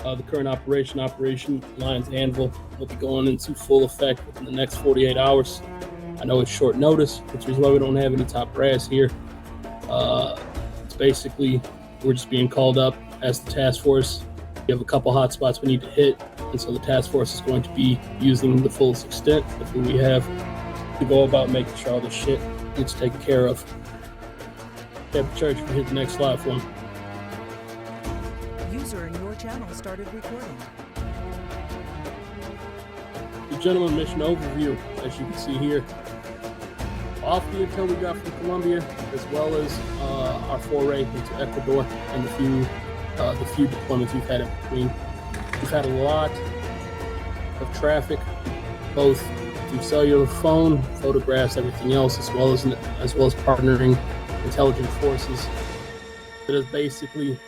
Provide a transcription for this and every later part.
The current Operation Lions Anvil, will be going into full effect within the next 48 hours. I know it's short notice, which is why we don't have any top brass here. It's basically, we're just being called up as the task force. We have a couple hot spots we need to hit, and so the task force is going to be using the fullest extent of who we have to go about making sure all this shit gets taken care of. Captain Church, if you hit the next slide for me. User in your channel started recording. The gentleman mission overview, as you can see here. Off the intel we got from Colombia, as well as our foray into Ecuador and the few deployments we've had in between. We've had a lot of traffic, both through cellular phone, photographs, everything else, as well as partnering intelligence forces that has basically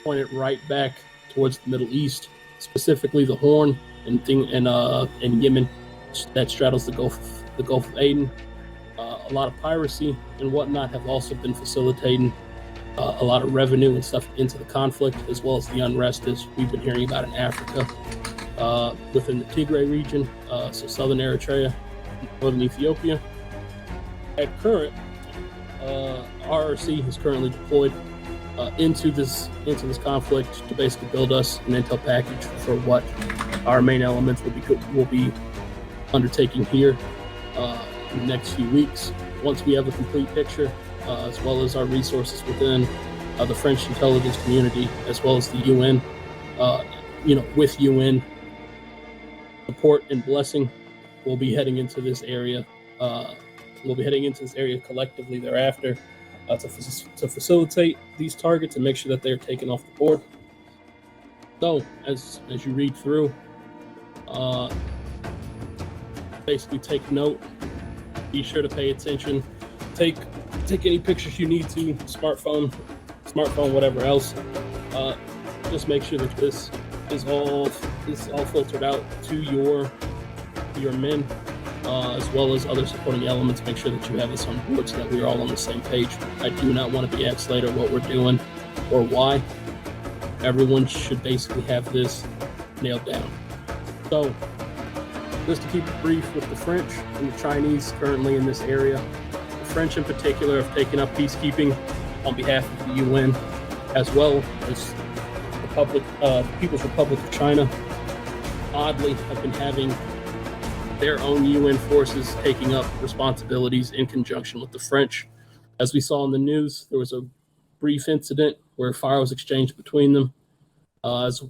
pointed right back towards the Middle East, specifically the Horn and Yemen that straddles the Gulf of Aden. A lot of piracy and whatnot have also been facilitating a lot of revenue and stuff into the conflict, as well as the unrest as we've been hearing about in Africa, within the Tigray region, so southern Eritrea, northern Ethiopia. At current, RRC is currently deployed into this conflict to basically build us an intel package for what our main elements will be undertaking here in the next few weeks. Once we have a complete picture, as well as our resources within the French intelligence community, as well as the UN, with UN support and blessing, we'll be heading into this area. Collectively thereafter to facilitate these targets and make sure that they're taken off the board. So, as you read through, basically take note. Be sure to pay attention. Take any pictures you need to, smartphone, whatever else. Just make sure that this is all filtered out to your men, as well as other supporting elements. Make sure that you have this on board so that we're all on the same page. I do not want to be asked later what we're doing or why. Everyone should basically have this nailed down. So, just to keep it brief with the French and the Chinese currently in this area, the French in particular have taken up peacekeeping on behalf of the UN, as well as the People's Republic of China. Oddly, have been having their own UN forces taking up responsibilities in conjunction with the French. As we saw in the news, there was a brief incident where fire was exchanged between them, as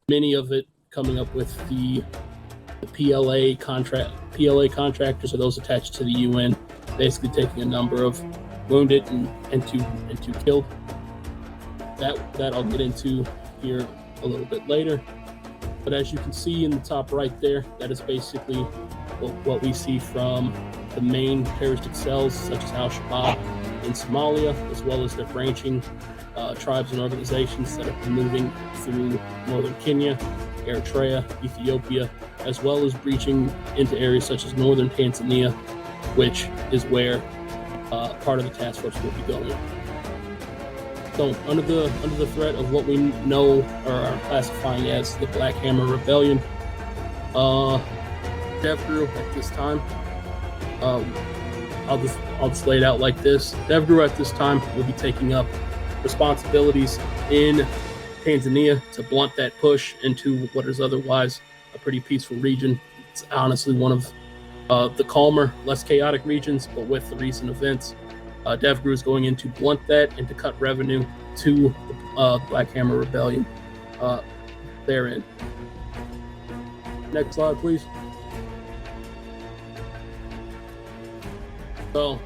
many of it coming up with the PLA contractors, or those attached to the UN, basically taking a number of wounded and two killed. That I'll get into here a little bit later. But as you can see in the top right there, that is basically what we see from the main terroristic cells, such as Al-Shabaab in Somalia, as well as their branching tribes and organizations that have been moving through northern Kenya, Eritrea, Ethiopia, as well as breaching into areas such as northern Tanzania, which is where part of the task force will be going. So, under the threat of what we know or are classifying as the Black Hammer Rebellion, Devgru at this time, I'll just lay it out like this. Devgru at this time will be taking up responsibilities in Tanzania to blunt that push into what is otherwise a pretty peaceful region. It's honestly one of the calmer, less chaotic regions, but with the recent events, Devgru is going in to blunt that and to cut revenue to the Black Hammer Rebellion therein. Next slide, please. So,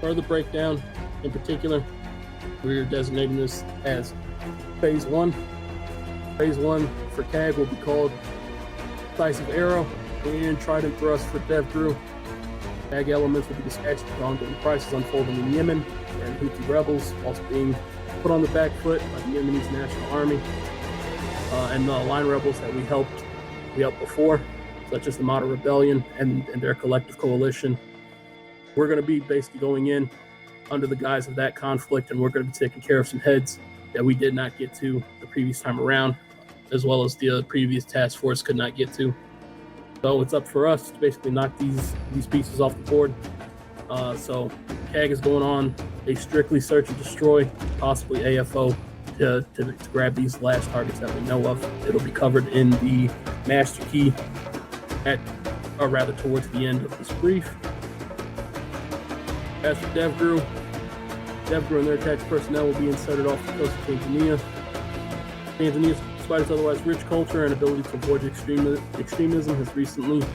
further breakdown, in particular, we're designating this as Phase 1. Phase 1 for CAG will be called Decisive Arrow and Trident Thrust for Devgru. CAG elements will be dispatched with ongoing crisis unfolding in Yemen, where the Houthi rebels, whilst being put on the back foot by the Yemenese National Army, and the line rebels that we helped before, such as the Mahdi Rebellion and their collective coalition. We're going to be basically going in under the guise of that conflict, and we're going to be taking care of some heads that we did not get to the previous time around. as well as the previous task force could not get to. So it's up for us to basically knock these pieces off the board. So CAG is going on a strictly search and destroy, possibly AFO, to grab these last targets that we know of. It'll be covered in the master key or rather towards the end of this brief. As for Devgru and their attached personnel will be inserted off the coast of Tanzania. Tanzania, despite its otherwise rich culture and ability to avoid extremism, has recently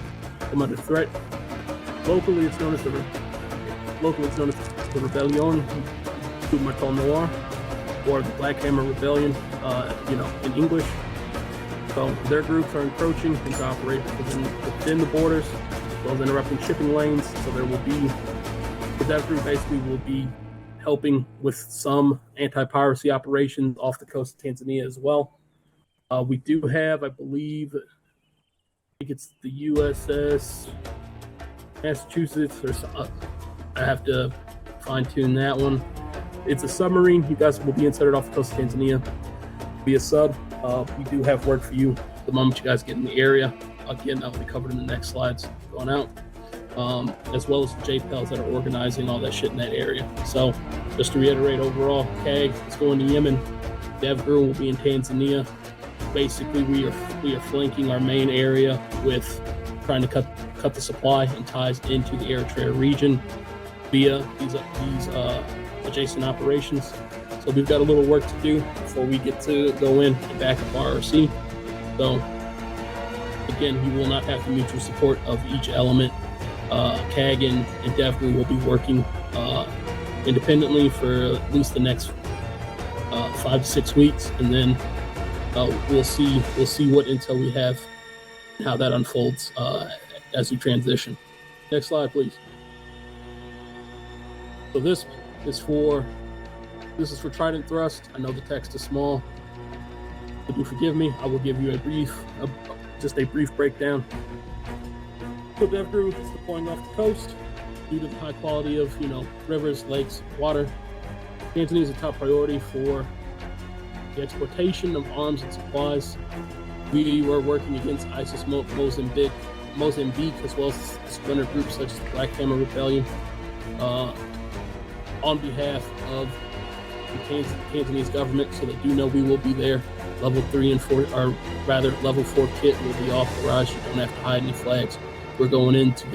come under threat. Locally, it's known as the Rebellion du Marteau Noir, or the Black Hammer Rebellion, in English. So their groups are encroaching into operations within the borders, as well as interrupting shipping lanes. So that group basically will be helping with some anti-piracy operations off the coast of Tanzania as well. We do have, I think it's the USS Massachusetts, I have to fine-tune that one. It's a submarine. You guys will be inserted off the coast of Tanzania via sub. We do have work for you the moment you guys get in the area. Again, that'll be covered in the next slides going out, as well as the JPELs that are organizing all that shit in that area. So just to reiterate, overall, CAG is going to Yemen. Devgru will be in Tanzania. Basically, we are flanking our main area with trying to cut the supply and ties into the Eritrea region via these adjacent operations. So we've got a little work to do before we get to go in and back up RRC. So again, you will not have the mutual support of each element. CAG and Devgru will be working independently for at least the next 5 to 6 weeks, and then we'll see what intel we have and how that unfolds as we transition. Next slide, please. So this is for Trident Thrust. I know the text is small, but do forgive me. I will give you a brief breakdown. So Devgru is deploying off the coast due to the high quality of rivers, lakes, water. Tanzania is a top priority for the exportation of arms and supplies. We were working against ISIS Mozambique, as well as splinter groups such as the Black Hammer Rebellion, on behalf of the Tanzanian government, so they do know we will be there. Level 3 and 4, or rather level 4 kit will be authorized. You don't have to hide any flags. We're going in to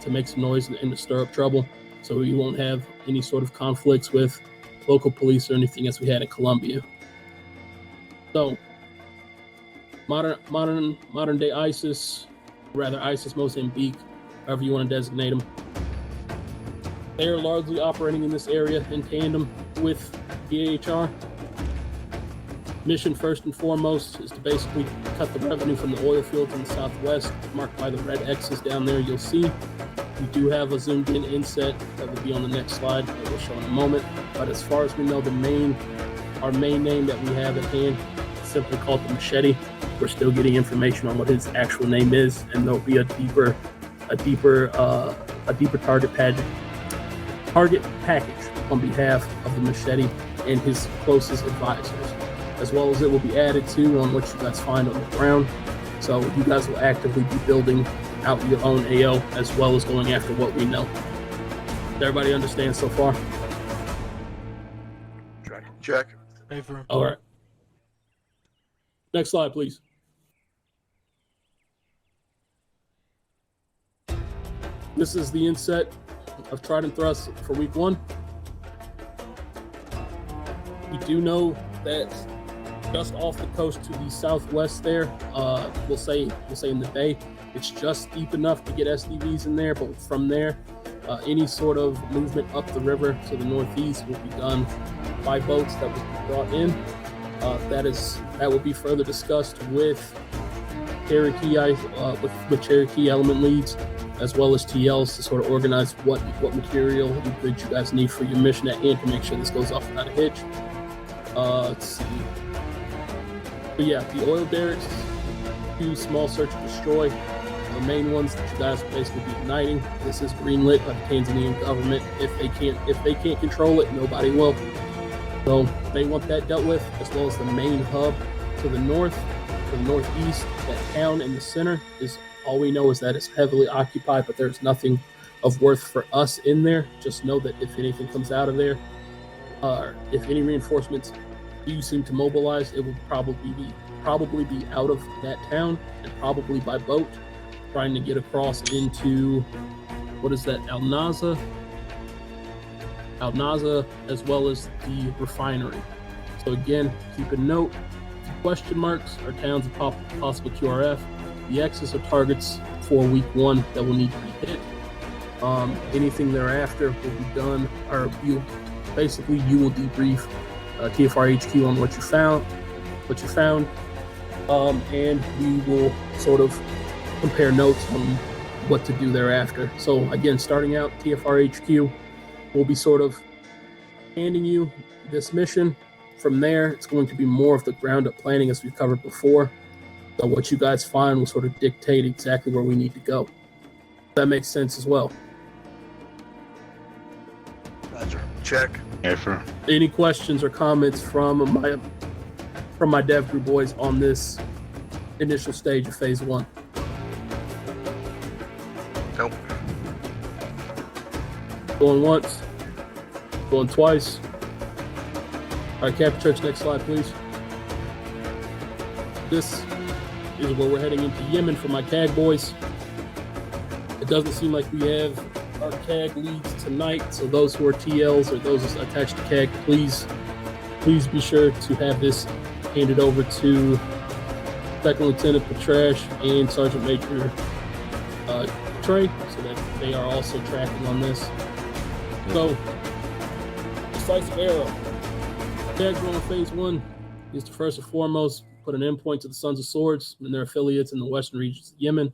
make some noise and to stir up trouble, so we won't have any sort of conflicts with local police or anything as we had in Colombia. So modern day ISIS, rather ISIS Mozambique, however you want to designate them, they are largely operating in this area in tandem with DAHR. Mission first and foremost is to basically cut the revenue from the oil fields in the southwest, marked by the red X's down there. You'll see we do have a zoomed in inset that will be on the next slide that we'll show in a moment. But as far as we know, our main name that we have at hand is simply called the Machete. We're still getting information on what his actual name is, and there'll be a deeper target package on behalf of the Machete and his closest advisors, as well as it will be added to on what you guys find on the ground. So you guys will actively be building out your own AO as well as going after what we know. Does everybody understand so far? Check. All right. Next slide, please. This is the inset of Trident Thrust for week 1. We do know that just off the coast to the southwest there, we'll say in the bay, it's just deep enough to get SDVs in there, but from there, any sort of movement up the river to the northeast will be done by boats that will be brought in. That will be further discussed with Cherokee element leads, as well as TLs, to sort of organize what material and goods you guys need for your mission at hand to make sure this goes off without a hitch. Let's see. But yeah, the oil derricks, 2 small search and destroy, the main ones that you guys will basically be igniting. This is greenlit by the Tanzanian government. If they can't control it, nobody will. So they want that dealt with, as well as the main hub To the north, to the northeast, that town in the center is all we know is that it's heavily occupied, but there's nothing of worth for us in there. Just know that if anything comes out of there, if any reinforcements do seem to mobilize, it will probably be out of that town and probably by boat, trying to get across into what is that, Al Naza, as well as the refinery. So again, keep a note. Question marks are towns of possible QRF. The X's are targets for week 1 that will need to be hit. Anything thereafter will be done, or you will debrief TFR HQ on what you found, and we will sort of compare notes on what to do thereafter. So again, starting out, TFR HQ will be sort of handing you this mission. From there, it's going to be more of the ground up planning as we've covered before. So what you guys find will sort of dictate exactly where we need to go. That makes sense as well. Roger. Check. Any questions or comments from my Devgru boys on this initial stage of phase 1? Nope. Going once, going twice. All right, Captain Church, next slide, please. This is where we're heading into Yemen for my CAG boys. It doesn't seem like we have our CAG leads tonight, so those who are TLs or those attached to CAG, please be sure to have this handed over to Second Lieutenant Petrash and Sergeant Major Trey, so that they are also tracking on this. So, decisive arrow. CAG on phase 1 is to first and foremost put an endpoint to the Sons of Swords and their affiliates in the western regions of Yemen.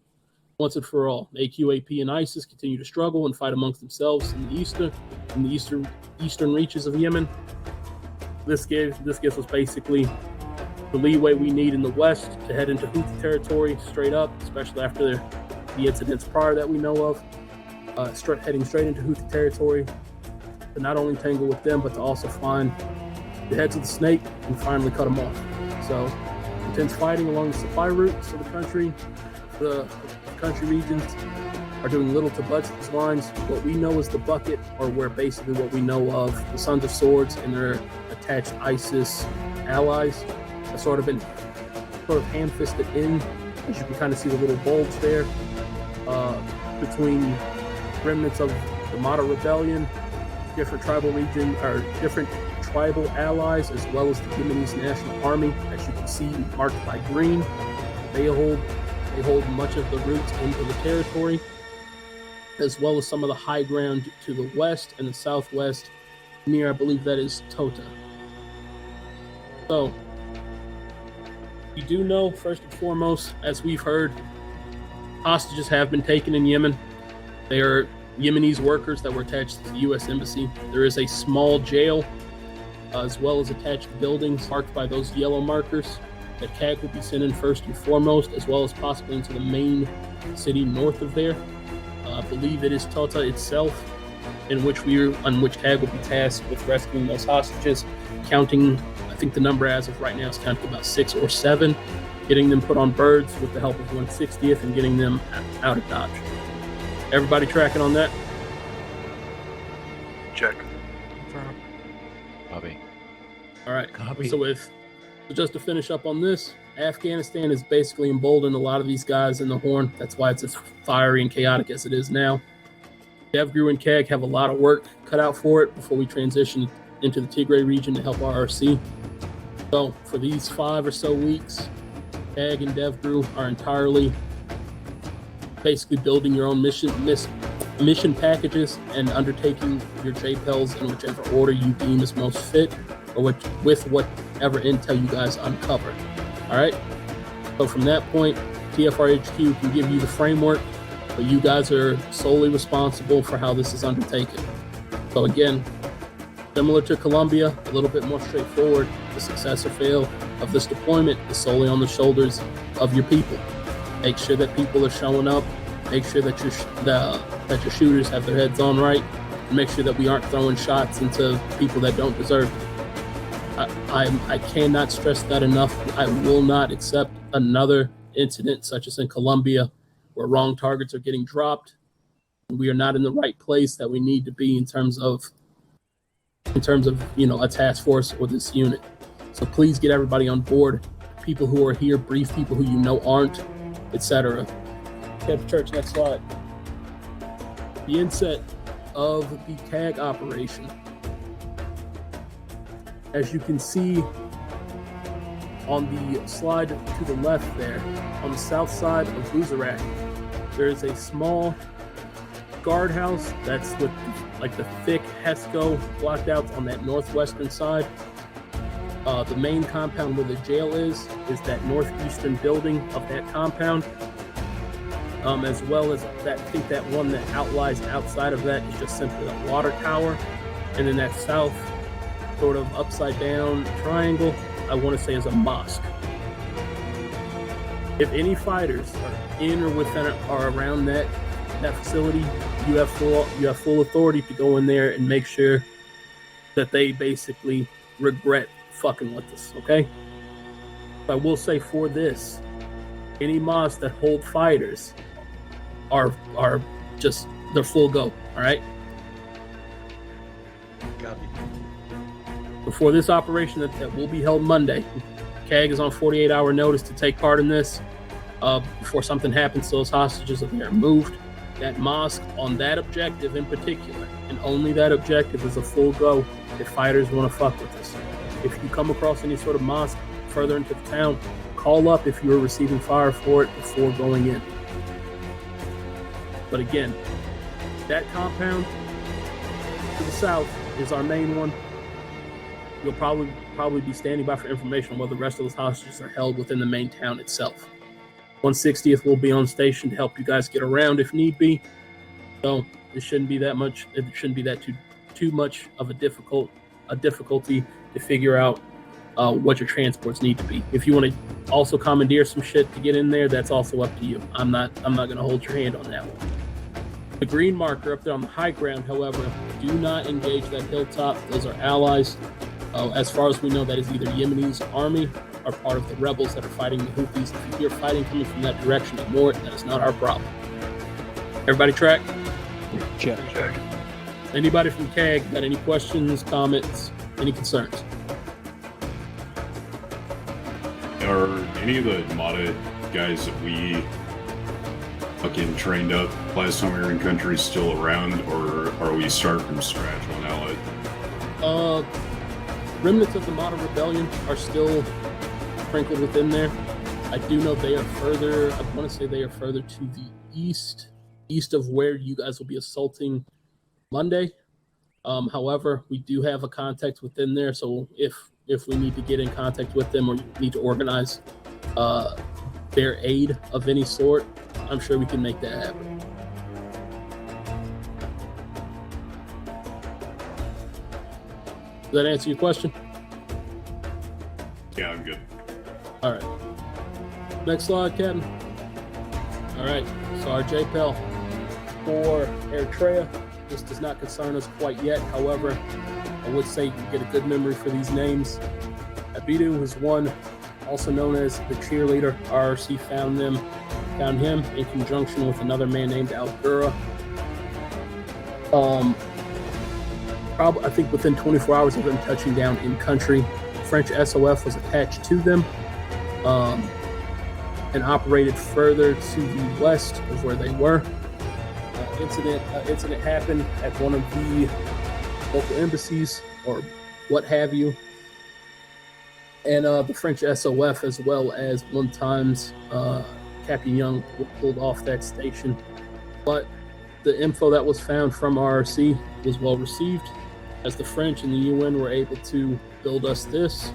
Once and for all, AQAP and ISIS continue to struggle and fight amongst themselves in the eastern reaches of Yemen. This gives us basically the leeway we need in the west to head into Houthi territory straight up, especially after the incidents prior that we know of. Heading straight into Houthi territory to not only tangle with them, but to also find the heads of the snake and finally cut them off. So, intense fighting along the supply routes of the country. The country regions are doing little to budge these lines. What we know is the bucket, or where basically what we know of the Sons of Swords and their attached ISIS allies have sort of ham-fisted in. As you can kind of see the little bulge there between remnants of the Mahdi rebellion, different tribal allies, as well as the Yemenese National Army. As you can see, marked by green, they hold much of the routes into the territory, as well as some of the high ground to the west and the southwest near, I believe that is Tota. So, you do know, first and foremost, as we've heard, hostages have been taken in Yemen. They are Yemenese workers that were attached to the U.S. Embassy. There is a small jail, as well as attached buildings marked by those yellow markers that CAG will be sent in first and foremost, as well as possibly into the main city north of there. I believe it is Tota itself, on which CAG will be tasked with rescuing those hostages, counting, I think the number as of right now is counting about 6 or 7, getting them put on birds with the help of 160th and getting them out of Dodge. Everybody tracking on that? Check. Copy. All right. Copy. So just to finish up on this, Afghanistan has basically emboldened a lot of these guys in the Horn. That's why it's as fiery and chaotic as it is now. Devgru and CAG have a lot of work cut out for it before we transition into the Tigray region to help RRC. So for these 5 or so weeks, CAG and Devgru are entirely basically building your own mission packages and undertaking your JPELs in whichever order you deem is most fit, or with whatever intel you guys uncover. All right. So from that point, TFR HQ can give you the framework, but you guys are solely responsible for how this is undertaken. So again, similar to Colombia, a little bit more straightforward. The success or fail of this deployment is solely on the shoulders of your people. Make sure that people are showing up. Make sure that your shooters have their heads on right. And make sure that we aren't throwing shots into people that don't deserve it. I cannot stress that enough. I will not accept another incident such as in Colombia where wrong targets are getting dropped. We are not in the right place that we need to be in terms of a task force or this unit. So please get everybody on board. People who are here, brief people who you know aren't, etc. Captain Church, next slide. The inset of the CAG operation. As you can see on the slide to the left there, on the south side of Guzarat, there is a small guardhouse that's with like the thick HESCO blocked out on that northwestern side. The main compound where the jail is that northeastern building of that compound, as well as that. I think that one that outlies outside of that is just simply a water tower, and then that south sort of upside down triangle, I want to say, is a mosque. If any fighters are in or within or around that facility, you have full authority to go in there and make sure that they basically regret fucking with us, okay? I will say for this, any mosques that hold fighters are just, they're full go, all right? Copy. Before this operation that will be held Monday, CAG is on 48-hour notice to take part in this. Before something happens to those hostages, if they're moved, that mosque on that objective in particular, and only that objective, is a full go if fighters want to fuck with us. If you come across any sort of mosque further into the town, call up if you're receiving fire for it before going in. But again, that compound to the south is our main one. You'll probably be standing by for information on whether the rest of those hostages are held within the main town itself. 160th will be on station to help you guys get around if need be. So it shouldn't be that much. It shouldn't be that too much of a difficulty to figure out what your transports need to be. If you want to also commandeer some shit to get in there, that's also up to you. I'm not going to hold your hand on that one. The green marker up there on the high ground, however, do not engage that hilltop. Those are allies. As far as we know, that is either Yemenese army or part of the rebels that are fighting the Houthis. If you hear fighting coming from that direction, ignore it. That is not our problem. Everybody track? Check. Anybody from CAG got any questions, comments, any concerns? Are any of the MATA guys that we fucking trained up last time we were in country still around, or are we starting from scratch on Allied? Remnants of the MATA rebellion are still sprinkled within there. I do know they are further, I want to say they are further to the east of where you guys will be assaulting Monday. However, we do have a contact within there, so if we need to get in contact with them or need to organize their aid of any sort, I'm sure we can make that happen. Does that answer your question? Yeah, I'm good. All right. Next slide, Captain. All right. So our JPEL for Eritrea. This does not concern us quite yet. However, I would say you can get a good memory for these names. Abidu is one, also known as the cheerleader. RRC found him in conjunction with another man named Al-Gura. I think within 24 hours of them touching down in country, French SOF was attached to them and operated further to the west of where they were. Incident happened at one of the local embassies or what have you, and the French SOF, as well as one times Captain Young, were pulled off that station. But the info that was found from RRC was well received, as the French and the UN were able to build us this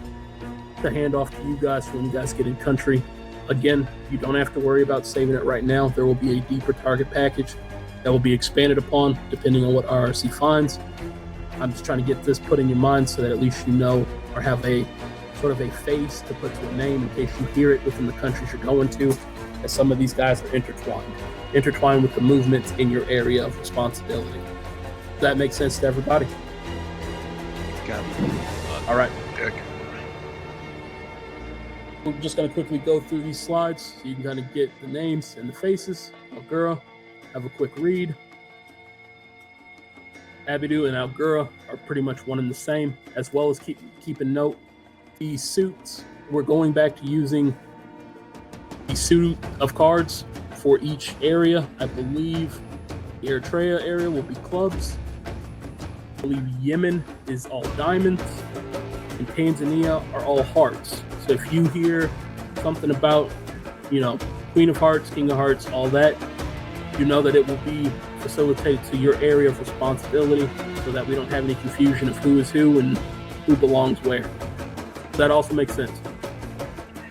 to hand off to you guys when you guys get in country. Again, you don't have to worry about saving it right now. There will be a deeper target package that will be expanded upon depending on what RRC finds. I'm just trying to get this put in your mind so that at least you know or have a sort of a face to put to a name in case you hear it within the countries you're going to, as some of these guys are intertwined with the movements in your area of responsibility. Does that make sense to everybody? Got it. All right. Check. We're just going to quickly go through these slides so you can kind of get the names and the faces. Algura, have a quick read. Abidu and Algura are pretty much one and the same, as well as keep a note. These suits, we're going back to using the suit of cards for each area. I believe the Eritrea area will be clubs. I believe Yemen is all diamonds, and Tanzania are all hearts. So if you hear something about, Queen of Hearts, King of Hearts, all that, you know that it will be facilitated to your area of responsibility so that we don't have any confusion of who is who and who belongs where. Does that also make sense?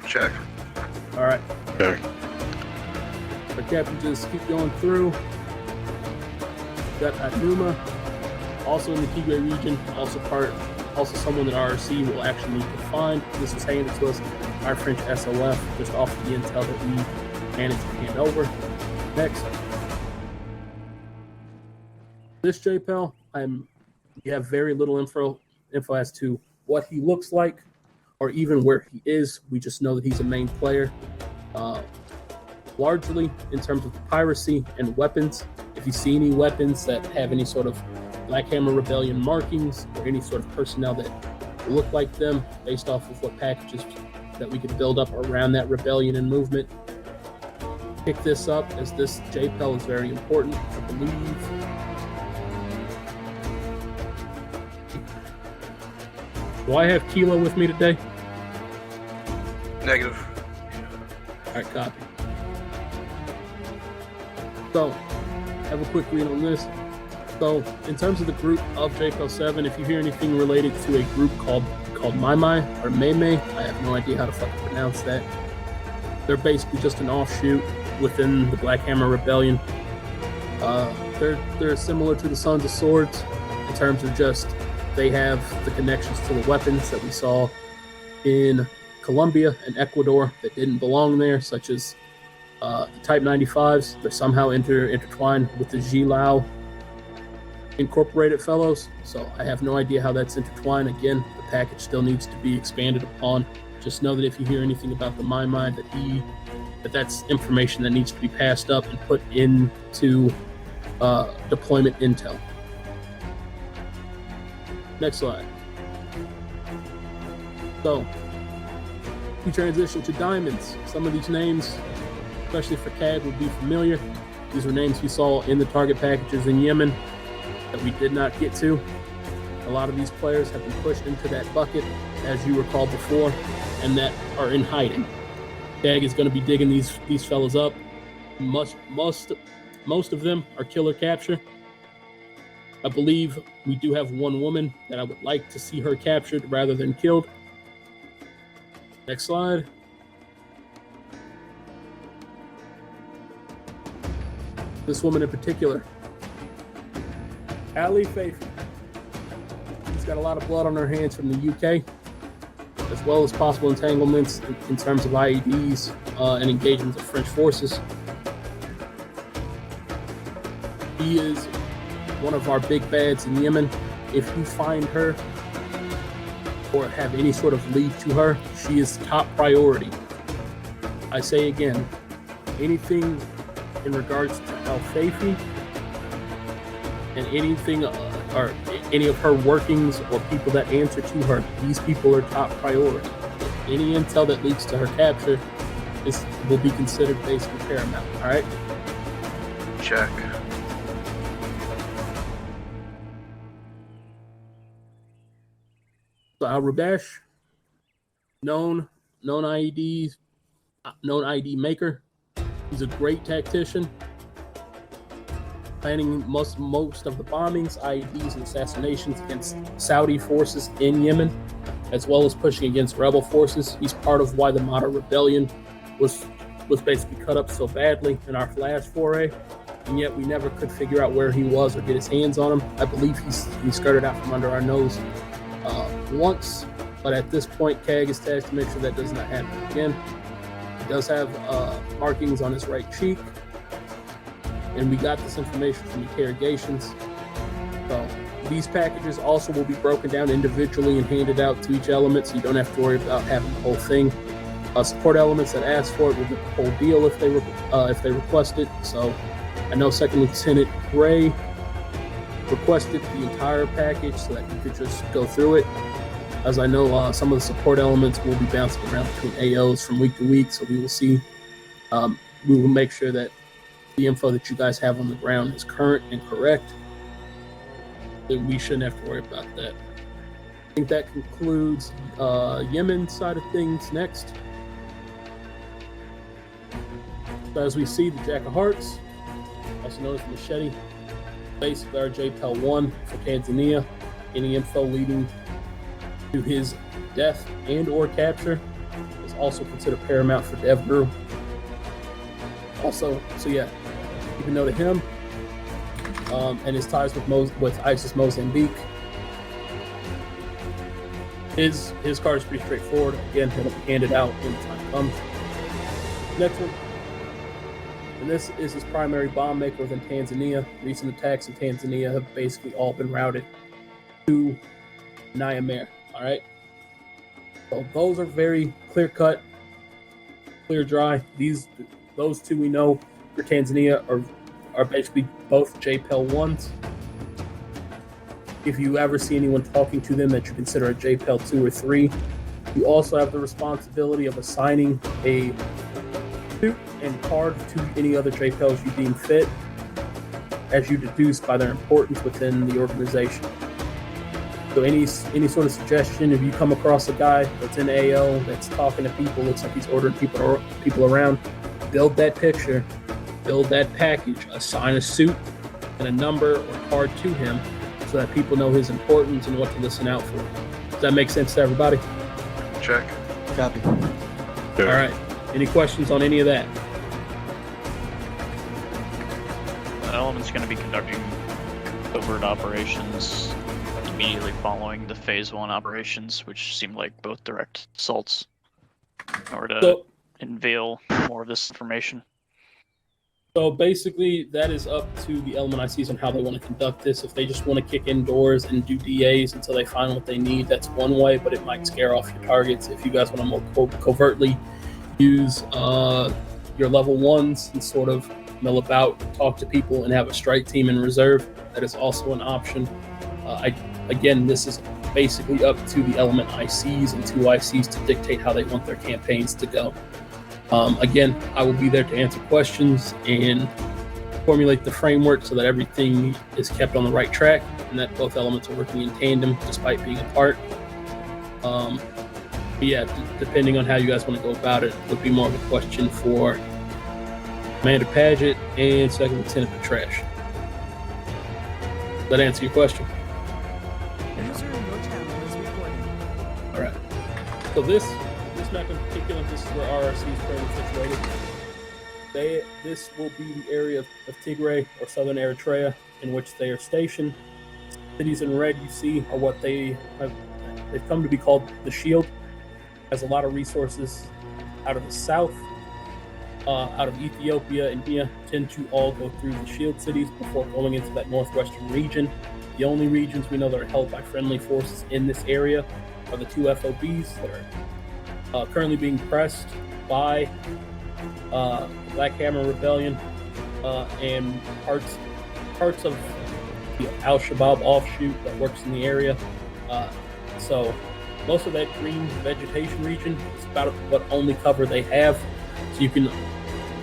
Check. All right. Check. Our captain just keep going through. Got Adnuma, also in the Tigray region, also someone that RRC will actually need to find. This was handed to us, our French SOF, just off of the intel that we managed to hand over. Next. This JPEL, we have very little info as to what he looks like or even where he is. We just know that he's a main player. Largely in terms of piracy and weapons, if you see any weapons that have any sort of Black Hammer Rebellion markings or any sort of personnel that look like them based off of what packages that we could build up around that rebellion and movement, pick this up, as this JPEL is very important, I believe. Do I have Kilo with me today? Negative. All right, copy. So, have a quick read on this. So, in terms of the group of JPEL 7, if you hear anything related to a group called Maimai or Maymay, I have no idea how to fucking pronounce that. They're basically just an offshoot within the Black Hammer Rebellion. They're similar to the Sons of Swords in terms of just they have the connections to the weapons that we saw in Colombia and Ecuador that didn't belong there, such as the Type 95s. They're somehow intertwined with the Jilao Incorporated fellows, so I have no idea how that's intertwined. Again, the package still needs to be expanded upon. Just know that if you hear anything about the Maimai, that's information that needs to be passed up and put into deployment intel. Next slide. So, we transition to diamonds. Some of these names, especially for CAG, would be familiar. These were names we saw in the target packages in Yemen that we did not get to. A lot of these players have been pushed into that bucket, as you recall before, and that are in hiding. CAG is going to be digging these fellas up. Most of them are killer capture. I believe we do have one woman that I would like to see her captured rather than killed. Next slide. This woman in particular, Ali Faithful. She's got a lot of blood on her hands from the UK, as well as possible entanglements in terms of IEDs and engagements of French forces. She is one of our big bads in Yemen. If you find her or have any sort of lead to her, she is top priority. I say again, anything in regards to Al Faifi and anything or any of her workings or people that answer to her, these people are top priority. Any intel that leads to her capture will be considered basically paramount. All right? Check. So Al Rubash, known IED maker. He's a great tactician, planning most of the bombings, IEDs, and assassinations against Saudi forces in Yemen, as well as pushing against rebel forces. He's part of why the Mata Rebellion was basically cut up so badly in our last foray, and yet we never could figure out where he was or get his hands on him. I believe he skirted out from under our nose once, but at this point, CAG is tasked to make sure that does not happen again. He does have markings on his right cheek, and we got this information from interrogations. So these packages also will be broken down individually and handed out to each element, so you don't have to worry about having the whole thing. Support elements that ask for it will get the whole deal if they request it. So I know Second Lieutenant Gray requested the entire package so that you could just go through it. As I know, some of the support elements will be bouncing around between AOs from week to week, so we will see. We will make sure that the info that you guys have on the ground is current and correct. That we shouldn't have to worry about that. I think that concludes Yemen side of things. Next, so as we see, the Jack of Hearts, also known as the Machete, basically our JPEL 1 for Tanzania. Any info leading to his death and or capture is also considered paramount for Devgru. Also, so yeah, even though to him and his ties with ISIS Mozambique, his card is pretty straightforward. Again, it'll be handed out when the time comes. Next one, and this is his primary bomb maker within Tanzania. Recent attacks in Tanzania have basically all been routed to Niamey. All right, so those are very clear cut, clear dry. Those two we know for Tanzania are basically both JPEL 1s. If you ever see anyone talking to them that you consider a JPEL 2 or 3, you also have the responsibility of assigning a suit and card to any other JPELs you deem fit, as you deduce by their importance within the organization. So any sort of suggestion, if you come across a guy that's in AO that's talking to people, looks like he's ordering people around, build that picture, build that package, assign a suit and a number or card to him so that people know his importance and what to listen out for. Does that make sense to everybody? Check. Copy. All right. Any questions on any of that? The element's going to be conducting covert operations immediately following the Phase 1 operations, which seemed like both direct assaults, in order to unveil more of this information. So basically, that is up to the element ICs on how they want to conduct this. If they just want to kick indoors and do DAs until they find what they need, that's one way, but it might scare off your targets. If you guys want to more covertly use your level 1s and sort of mill about, talk to people, and have a strike team in reserve, that is also an option. Again, this is basically up to the element ICs and 2 ICs to dictate how they want their campaigns to go. Again, I will be there to answer questions and formulate the framework so that everything is kept on the right track and that both elements are working in tandem despite being apart. But yeah, depending on how you guys want to go about it, it would be more of a question for Commander Paget and Second Lieutenant Petrash. Does that answer your question? User in your channel is recording. All right. So this map in particular, this is where RRC is currently situated. This will be the area of Tigray or southern Eritrea in which they are stationed. Cities in red you see are what they've come to be called the Shield. Has a lot of resources out of the south, out of Ethiopia and Kenya, tend to all go through the Shield cities before going into that northwestern region. The only regions we know that are held by friendly forces in this area are the 2 FOBs that are currently being pressed by the Black Hammer Rebellion and parts of the Al-Shabaab offshoot that works in the area. So most of that green vegetation region is about what only cover they have. So you can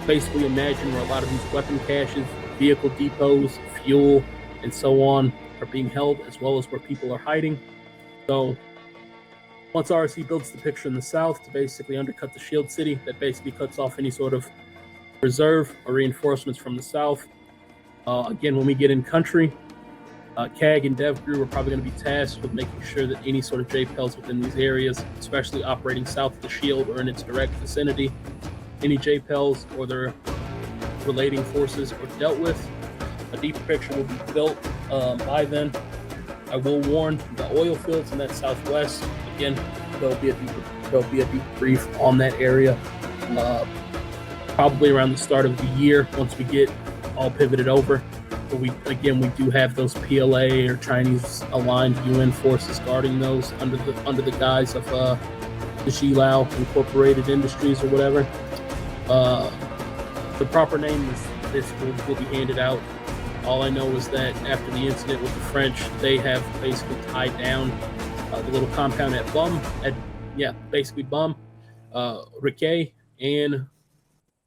basically imagine where a lot of these weapon caches, vehicle depots, fuel, and so on are being held, as well as where people are hiding. So once RSC builds the picture in the south to basically undercut the Shield City, that basically cuts off any sort of reserve or reinforcements from the south. Again, when we get in country, CAG and Devgru are probably going to be tasked with making sure that any sort of JPELs within these areas, especially operating south of the Shield or in its direct vicinity, any JPELs or their relating forces are dealt with. A deeper picture will be built by then. I will warn the oil fields in that southwest. Again, there'll be a deep brief on that area, probably around the start of the year once we get all pivoted over. But we do have those PLA or Chinese aligned UN forces guarding those under the guise of the Shilau Incorporated Industries or whatever. The proper name is this will be handed out. All I know is that after the incident with the French, they have basically tied down the little compound at Bum, Riquet, and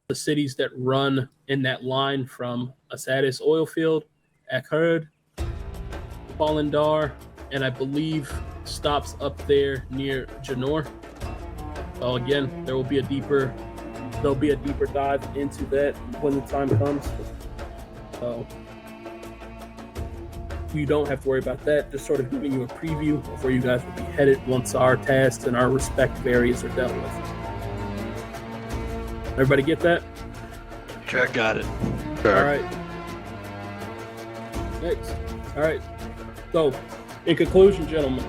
the cities that run in that line from Asadis oil field, Akherd, Falindar, and I believe stops up there near Janor. So again, there'll be a deeper dive into that when the time comes. So you don't have to worry about that. Just sort of giving you a preview of where you guys will be headed once our tasks and our respective areas are dealt with. Everybody get that? Check. Got it. All right. Next. All right. So, in conclusion, gentlemen,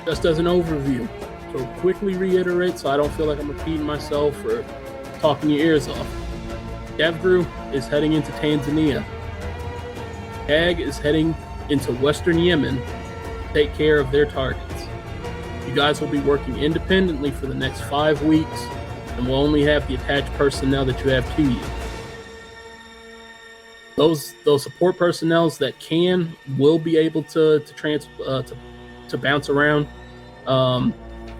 just as an overview, to quickly reiterate so I don't feel like I'm repeating myself or talking your ears off. Devgru is heading into Tanzania. CAG is heading into Western Yemen to take care of their targets. You guys will be working independently for the next 5 weeks and will only have the attached personnel that you have to you. Those support personnels that will be able to bounce around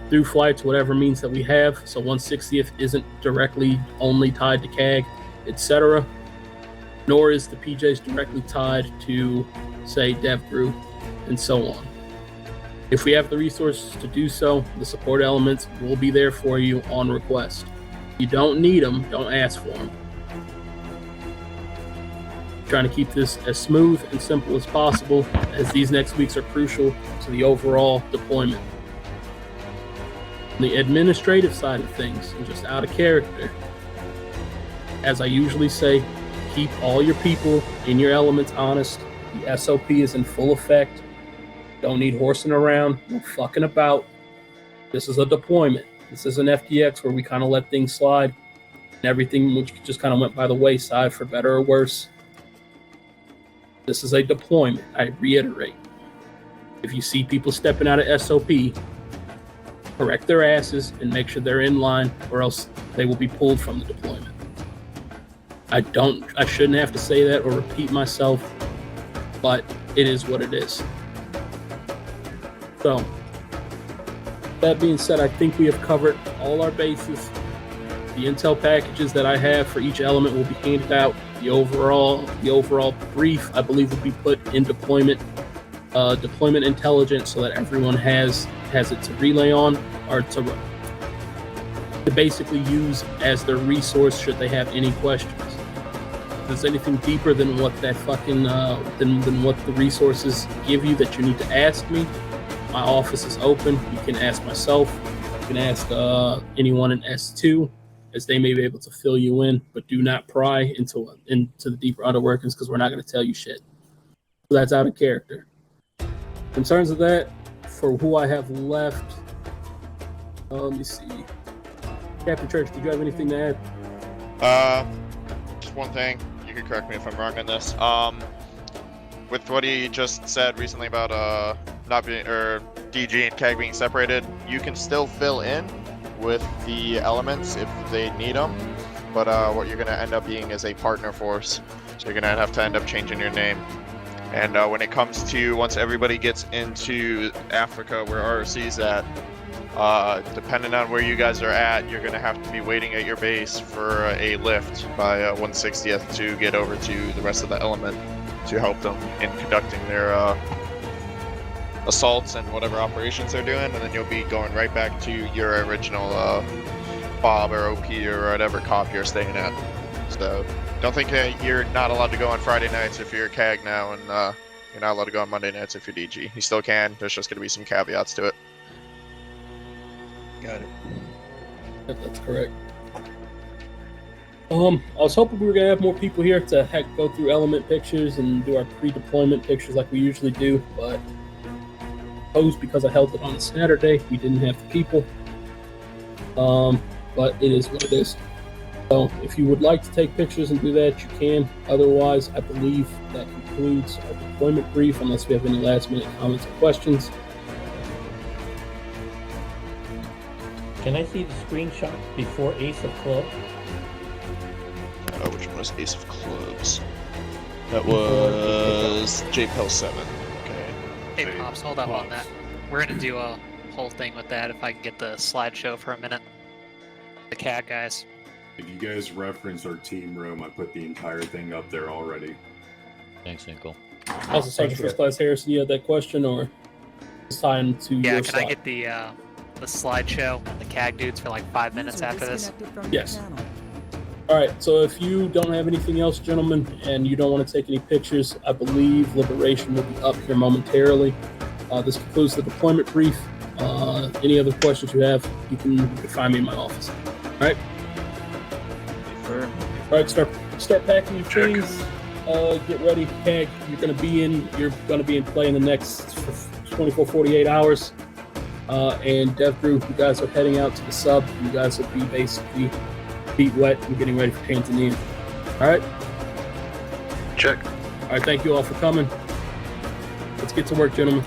through flights, whatever means that we have. So 160th isn't directly only tied to CAG, etc. Nor is the PJs directly tied to, say, Devgru, and so on. If we have the resources to do so, the support elements will be there for you on request. If you don't need them, don't ask for them. Trying to keep this as smooth and simple as possible, as these next weeks are crucial to the overall deployment. On the administrative side of things, and just out of character, as I usually say, keep all your people in your elements honest. The SOP is in full effect. Don't need horsing around, no fucking about. This is a deployment. This is an FDX where we kind of let things slide, and everything which just kind of went by the wayside for better or worse. This is a deployment, I reiterate. If you see people stepping out of SOP, correct their asses and make sure they're in line, or else they will be pulled from the deployment. I shouldn't have to say that or repeat myself, but it is what it is. So, that being said, I think we have covered all our bases. The intel packages that I have for each element will be handed out. The overall brief, I believe, will be put in deployment intelligence so that everyone has it to relay on, or to basically use as their resource should they have any questions. If there's anything deeper than what that fucking than what the resources give you that you need to ask me, my office is open. You can ask myself. You can ask anyone in S2, as they may be able to fill you in, but do not pry into the deeper underworkings, because we're not going to tell you shit. So that's out of character. In terms of that, for who I have left, let me see. Captain Church, did you have anything to add? Just one thing. You can correct me if I'm wrong on this. With what he just said recently about not being, or DG and CAG being separated, you can still fill in with the elements if they need them, but what you're going to end up being is a partner force, so you're going to have to end up changing your name. And when it comes to once everybody gets into Africa where RRC's at, depending on where you guys are at, you're going to have to be waiting at your base for a lift by 160th to get over to the rest of the element to help them in conducting their assaults and whatever operations they're doing, and then you'll be going right back to your original FOB or OP or whatever COP you're staying at. So don't think you're not allowed to go on Friday nights if you're a CAG now, and you're not allowed to go on Monday nights if you're DG. You still can, there's just going to be some caveats to it. Got it. Yep, that's correct. I was hoping we were going to have more people here to go through element pictures and do our pre-deployment pictures like we usually do, but because I held it on a Saturday, we didn't have the people. But it is what it is. So if you would like to take pictures and do that, you can. Otherwise, I believe that concludes our deployment brief, unless we have any last minute comments or questions. Can I see the screenshot before Ace of Clubs? Oh, which one was Ace of Clubs? That was JPEL 7. Okay. Hey, Pops, hold up on that. We're gonna do a whole thing with that if I can get the slideshow for a minute. The CAD guys. If you guys reference our team room, I put the entire thing up there already. Thanks, Nickel. Also, Sergeant First Class Harrison, you had that question, or it's time to Yeah, your can slot? I get the slideshow and the CAD dudes for like 5 minutes User after this? disconnected from Yes. your channel. All right, so if you don't have anything else, gentlemen, and you don't want to take any pictures, I believe Liberation will be up here momentarily. This concludes the deployment brief. Any other questions you have, you can find me in my office. All right. Sure. All right, start packing your things. Get ready, CAG. You're gonna be in play in the next 24, 48 hours. And Devgru, you guys are heading out to the sub. You guys will be basically feet wet and getting ready for Tanzania. All right. Check. All right. Thank you all for coming. Let's get to work, gentlemen.